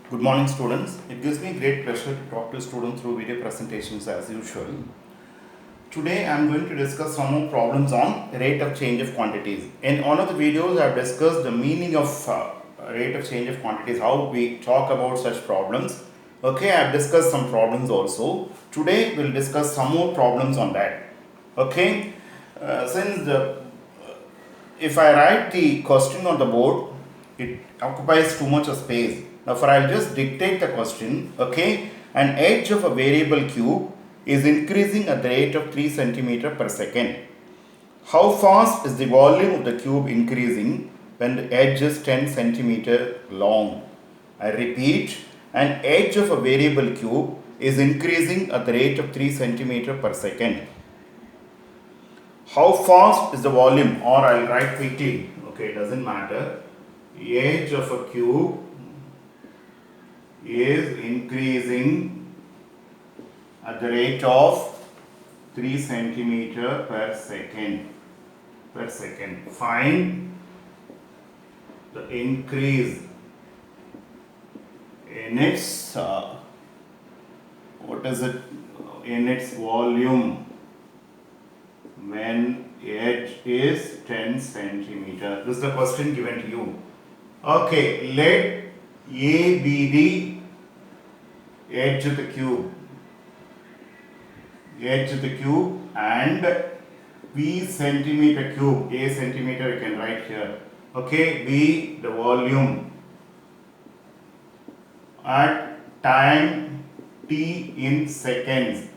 Good morning, students. It gives me great pleasure to talk to students through video presentations as usual. Today I am going to discuss some more problems on rate of change of quantities. In one of the videos I have discussed the meaning of rate of change of quantities, how we talk about such problems. Okay, I have discussed some problems also. Today we will discuss some more problems on that. Okay, since if I write the question on the board, it occupies too much of space. Now, for I'll just dictate the question. Okay, an edge of a variable cube is increasing at the rate of 3 centimeter per second. How fast is the volume of the cube increasing when the edge is 10 centimeter long? I repeat, an edge of a variable cube is increasing at the rate of 3 centimeter per second. How fast is the volume, or I'll write quickly, okay, it doesn't matter. Edge of a cube is increasing at the rate of 3 centimeter per second. Find the increase in its in its volume when edge is 10 centimeter. This is the question given to you. Okay, let A be the edge of the cube, and B centimeter cube, A centimeter you can write here. Okay, B the volume at time t in seconds.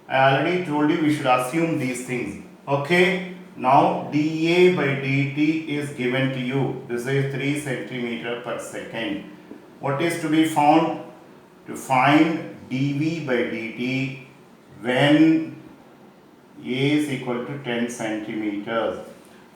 I already told you we should assume these things. Okay, now dA by dt is given to you. This is 3 centimeter per second. What is to be found? To find dV by dt when A is equal to 10 centimeters.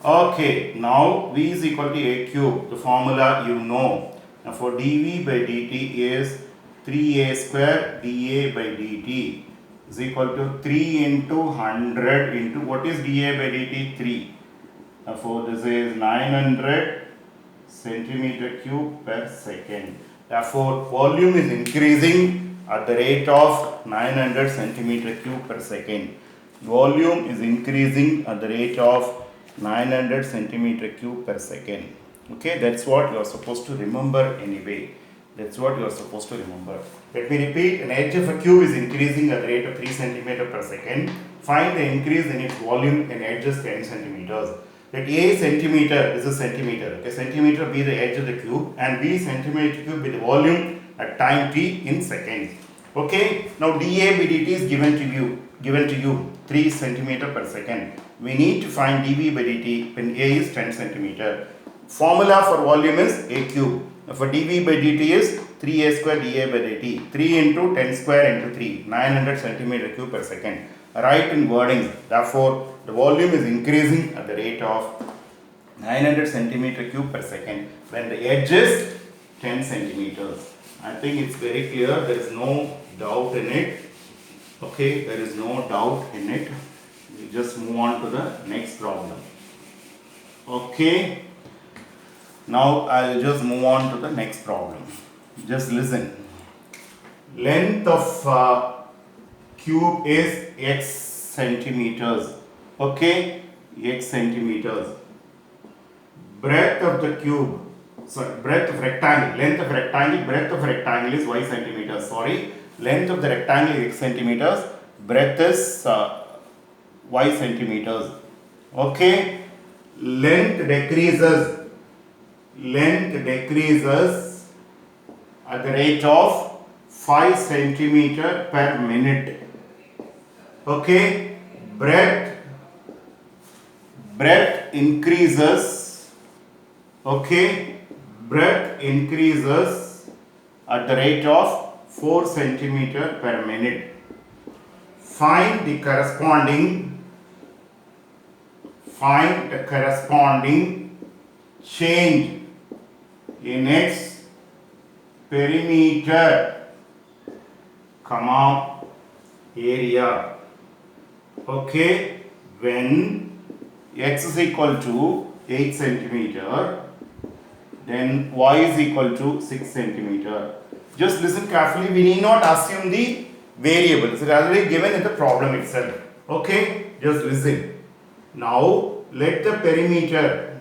Okay, now V is equal to A cube. The formula you know. Now for dV by dt is 3A square dA by dt is equal to 3 into 100 into what is dA by dt? 3. Therefore, this is 900 centimeter cube per second. Therefore, volume is increasing at the rate of 900 centimeter cube per second. Volume is increasing at the rate of 900 centimeter cube per second. Okay, that's what you are supposed to remember anyway. That's what you are supposed to remember. Let me repeat, an edge of a cube is increasing at the rate of 3 centimeter per second. Find the increase in its volume in edge is 10 centimeters. Let A centimeter, this is centimeter, okay, centimeter be the edge of the cube and B centimeter cube be the volume at time t in seconds. Okay, now dA by dt is given to you 3 centimeter per second. We need to find dV by dt when A is 10 centimeter. Formula for volume is A cube. For dV by dt is 3A square dA by dt. 3 into 10 square into 3, 900 centimeter cube per second. Write in wordings. Therefore, the volume is increasing at the rate of 900 centimeter cube per second when the edge is 10 centimeters. I think it's very clear. There is no doubt in it. Okay, there is no doubt in it. We just move on to the next problem. Okay. Now I'll just move on to the next problem. Just listen. Length of cube is x centimeters. Okay, x centimeters. Breadth of the cube, breadth of rectangle, length of rectangle, breadth of rectangle is y centimeters. Sorry, length of the rectangle is x centimeters, breadth is y centimeters. Okay, length decreases at the rate of 5 centimeter per minute. Okay, breadth increases. Okay, breadth increases at the rate of 4 centimeter per minute. Find the corresponding change in its perimeter, area. Okay, when x is equal to 8 centimeter, then y is equal to 6 centimeter. Just listen carefully. We need not assume the variable. It's already given in the problem itself. Okay, just listen. Now let the perimeter,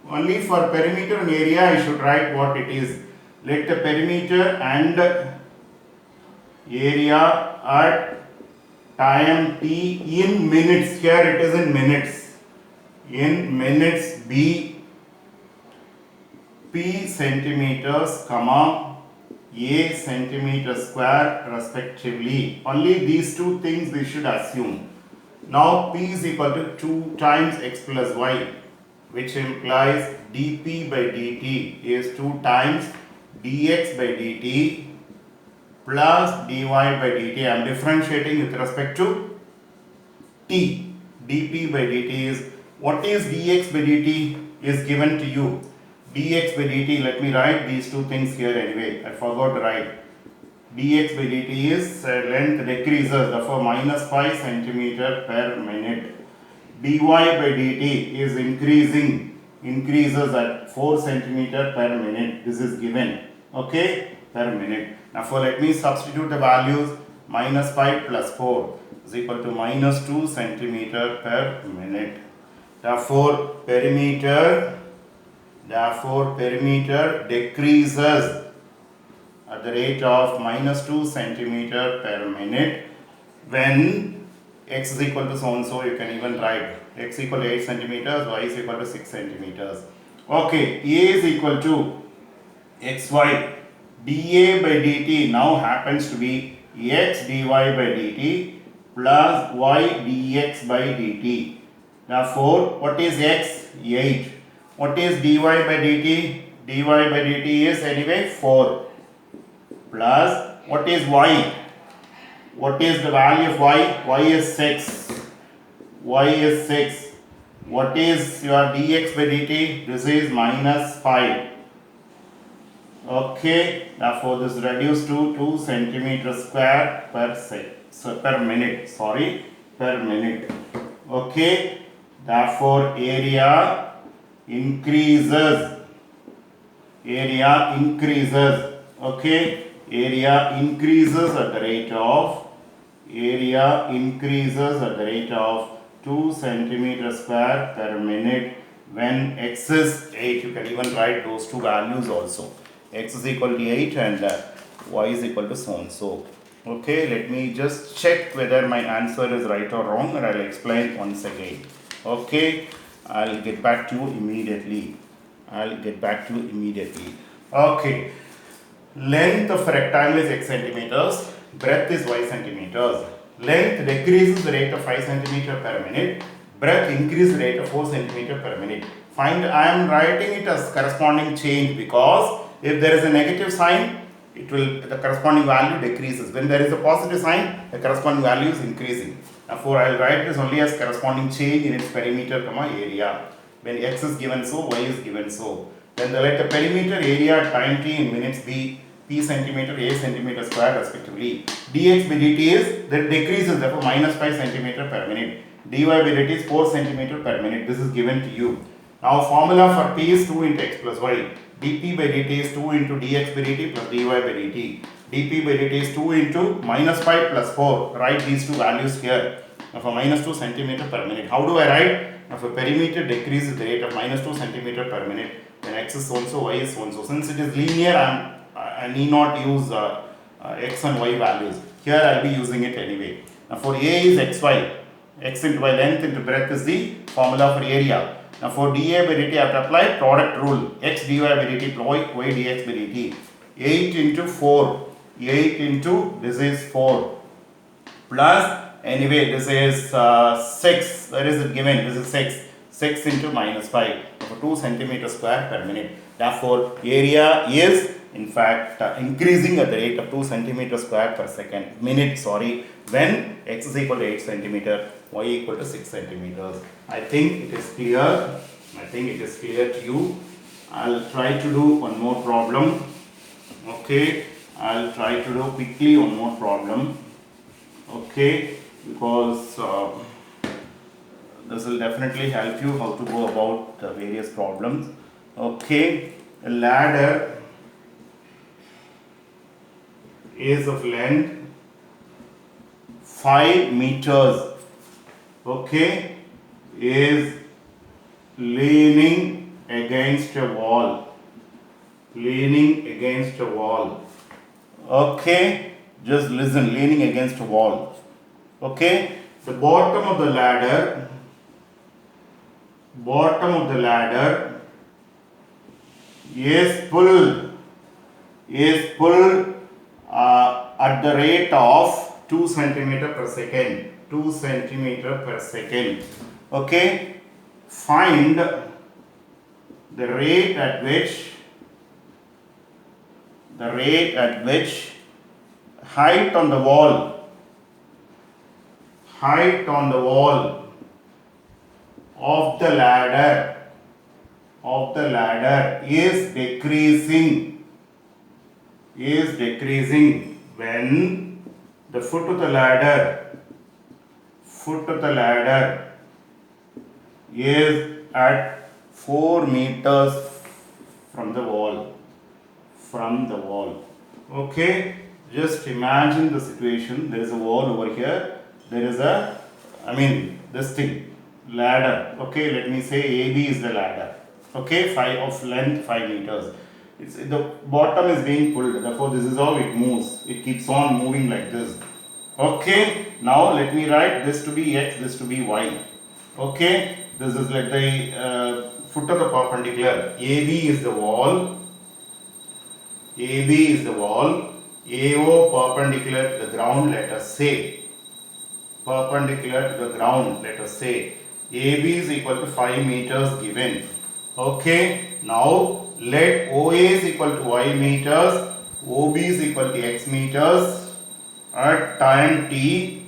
only for perimeter and area I should write what it is. Let the perimeter and area at time t in minutes, here it is in minutes, in minutes be p centimeters comma a centimeter square respectively. Only these two things we should assume. Now p is equal to 2 times x plus y, which implies dp by dt is 2 times dx by dt plus dy by dt. I am differentiating with respect to t. dp by dt is, what is dx by dt is given to you. Dx by dt, let me write these two things here anyway, I forgot to write. Dx by dt is length decreases, therefore minus 5 centimeter per minute. Dy by dt is increases at 4 centimeter per minute. This is given, okay, per minute. Now for let me substitute the values. Minus 5 plus 4 is equal to minus 2 centimeter per minute. Therefore perimeter decreases at the rate of minus 2 centimeter per minute when x is equal to so and so. You can even write x equal to 8 centimeters, y is equal to 6 centimeters. Okay, a is equal to xy. dA by dt now happens to be x dy by dt plus y dx by dt. Therefore, what is x? 8. What is dy by dt? dy by dt is anyway 4. Plus, what is y? What is the value of y? Y is 6. Y is 6. What is your dx by dt? This is minus 5. Okay, therefore this is reduced to 2 centimeter square per minute. Per minute. Okay, therefore area increases. Okay, area increases at the rate of 2 centimeter square per minute when x is 8. You can even write those two values also. X is equal to 8 and y is equal to so and so. Okay, let me just check whether my answer is right or wrong and I'll explain once again. Okay, I'll get back to you immediately. Okay, length of a rectangle is x centimeters, breadth is y centimeters. Length decreases the rate of 5 centimeter per minute, breadth increases the rate of 4 centimeter per minute. Find, I am writing it as corresponding change because if there is a negative sign, the corresponding value decreases. When there is a positive sign, the corresponding value is increasing. Therefore, I will write this only as corresponding change in its perimeter, area. When x is given so, y is given so. Then let the perimeter area at time t in minutes be p centimeter, a centimeter square respectively. dx by dt is, that decreases, therefore minus 5 centimeter per minute. dy by dt is 4 centimeter per minute. This is given to you. Now formula for p is 2 into x plus y. dp by dt is 2 into dx by dt plus dy by dt. dp by dt is 2 into minus 5 plus 4. Write these two values here. Now for minus 2 centimeter per minute. How do I write? Now for perimeter decreases the rate of minus 2 centimeter per minute, then x is so and so, y is so and so. Since it is linear, I need not use x and y values. Here I will be using it anyway. Now for a is xy. X into y, length into breadth is the formula for area. Now for dA by dt I have to apply product rule. X dy by dt plus y dx by dt. 8 into 4. 8 into, this is 4. Plus, anyway, this is 6. Where is it given? This is 6. 6 into minus 5. For 2 centimeter square per minute. Therefore, area is in fact increasing at the rate of 2 centimeter square per minute, when x is equal to 8 centimeter, y equal to 6 centimeters. I think it is clear. To you. I'll try to do one more problem. Okay, I'll try to do quickly one more problem. Okay, because this will definitely help you how to go about the various problems. Okay, a ladder is of length 5 meters, okay, is leaning against a wall, okay, just listen, leaning against a wall, okay. The bottom of the ladder is pulled at the rate of 2 centimeter per second, okay. Find the rate at which height on the wall of the ladder is decreasing when the foot of the ladder is at 4 meters from the wall, okay. Just imagine the situation. There is a wall over here, there is a, this thing, ladder, okay. Let me say AB is the ladder, okay, 5 of length 5 meters. The bottom is being pulled, therefore this is how it moves, it keeps on moving like this, okay. Now let me write this to be x, this to be y, okay. This is like the foot of the perpendicular. AB is the wall, AO perpendicular to the ground, let us say. AB is equal to 5 meters given. Okay. Now let OA is equal to y meters, OB is equal to x meters at time t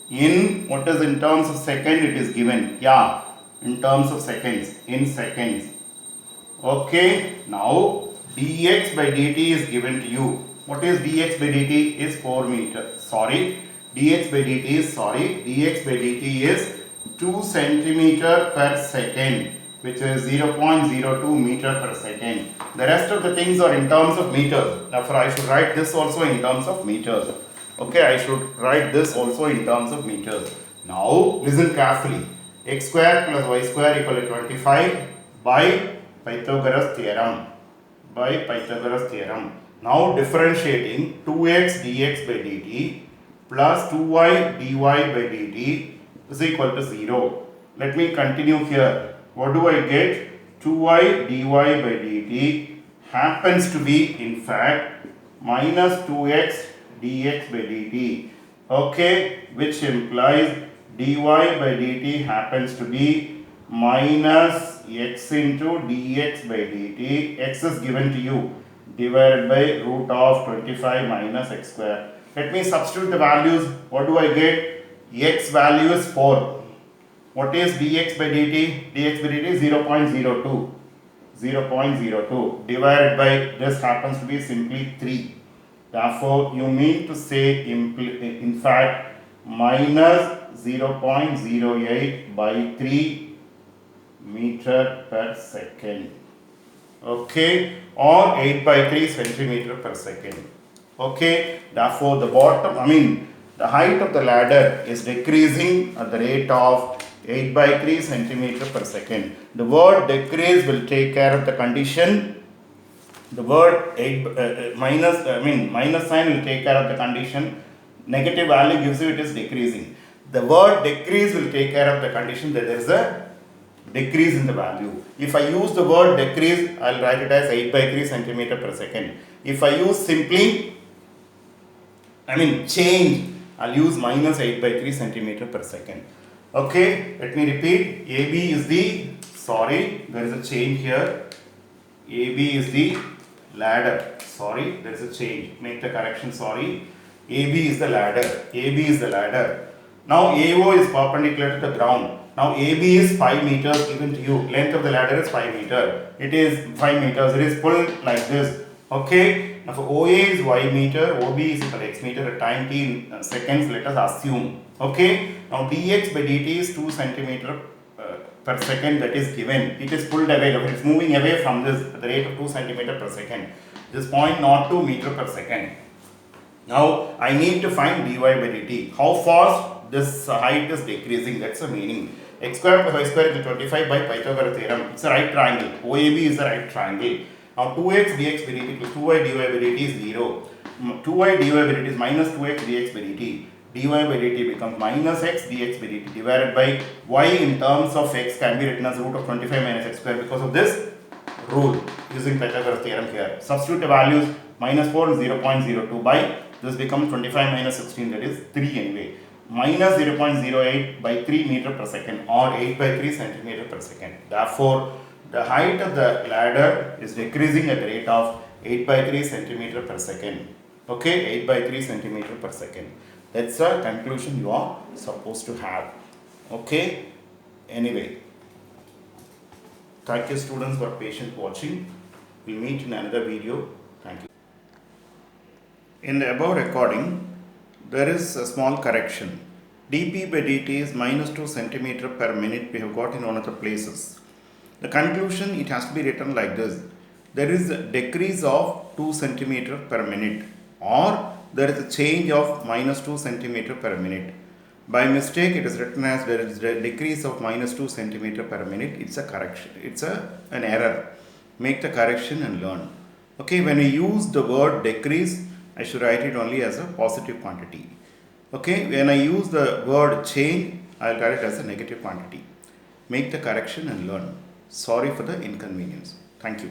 in, what is in terms of second it is given. Yeah, in terms of seconds, in seconds. Okay. Now dx by dt is given to you. What is dx by dt? Is 4 meters. Dx by dt is 2 centimeter per second, which is 0.02 meter per second. The rest of the things are in terms of meters. Therefore, I should write this also in terms of meters. Okay, I should write this also in terms of meters. Now, listen carefully. X square plus y square equal to 25 by Pythagoras theorem. Now differentiating 2x dx by dt plus 2y dy by dt is equal to 0. Let me continue here. What do I get? 2y dy by dt happens to be in fact minus 2x dx by dt. Okay, which implies dy by dt happens to be minus x into dx by dt. X is given to you, divided by root of 25 minus x square. Let me substitute the values. What do I get? X value is 4. What is dx by dt? Dx by dt is 0.02. Divided by, this happens to be simply 3. Therefore, you mean to say in fact minus 0.08 by 3 meter per second, okay, or 8 by 3 centimeter per second, okay. Therefore, the height of the ladder is decreasing at the rate of 8 by 3 centimeter per second. The word decrease will take care of the condition. The word minus sign will take care of the condition. Negative value gives you it is decreasing. The word decrease will take care of the condition that there is a decrease in the value. If I use the word decrease, I will write it as 8 by 3 centimeter per second. If I use simply, change, I will use minus 8 by 3 centimeter per second. Okay, let me repeat. AB is the, there is a change here. AB is the ladder. There is a change. Make the correction, AB is the ladder. Now AO is perpendicular to the ground. Now AB is 5 meters given to you. Length of the ladder is 5 meters. It is 5 meters. It is pulled like this. Okay. Now for OA is y meter, OB is equal to x meter at time t in seconds. Let us assume. Okay. Now dx by dt is 2 centimeter per second, that is given. It is pulled away. It is moving away from this at the rate of 2 centimeter per second. This 0.02 meter per second. Now I need to find dy by dt. How fast this height is decreasing, that's the meaning. X square plus y square equal 25 by Pythagoras theorem. It's a right triangle. OAB is a right triangle. Now 2x dx by dt plus 2y dy by dt is 0. 2y dy by dt is minus 2x dx by dt. Dy by dt becomes minus x dx by dt divided by y in terms of x can be written as root of 25 minus x square because of this rule using Pythagoras theorem here. Substitute the values minus 4 and 0.02 by this becomes 25 minus 16, that is 3 anyway. Minus 0.08 by 3 meter per second or 8 by 3 centimeter per second. Therefore, the height of the ladder is decreasing at the rate of 8 by 3 centimeter per second. Okay, 8 by 3 centimeter per second. That's the conclusion you are supposed to have. Okay, anyway. Thank you students for patient watching. We'll meet in another video. Thank you. In the above recording, there is a small correction. dp by dt is minus 2 centimeter per minute we have got in one of the places. The conclusion, it has to be written like this. There is a decrease of 2 centimeter per minute or there is a change of minus 2 centimeter per minute. By mistake, it is written as there is a decrease of minus 2 centimeter per minute. It's a correction. It's an error. Make the correction and learn. Okay, when we use the word decrease, I should write it only as a positive quantity. Okay, when I use the word change, I will write it as a negative quantity. Make the correction and learn. Sorry for the inconvenience. Thank you.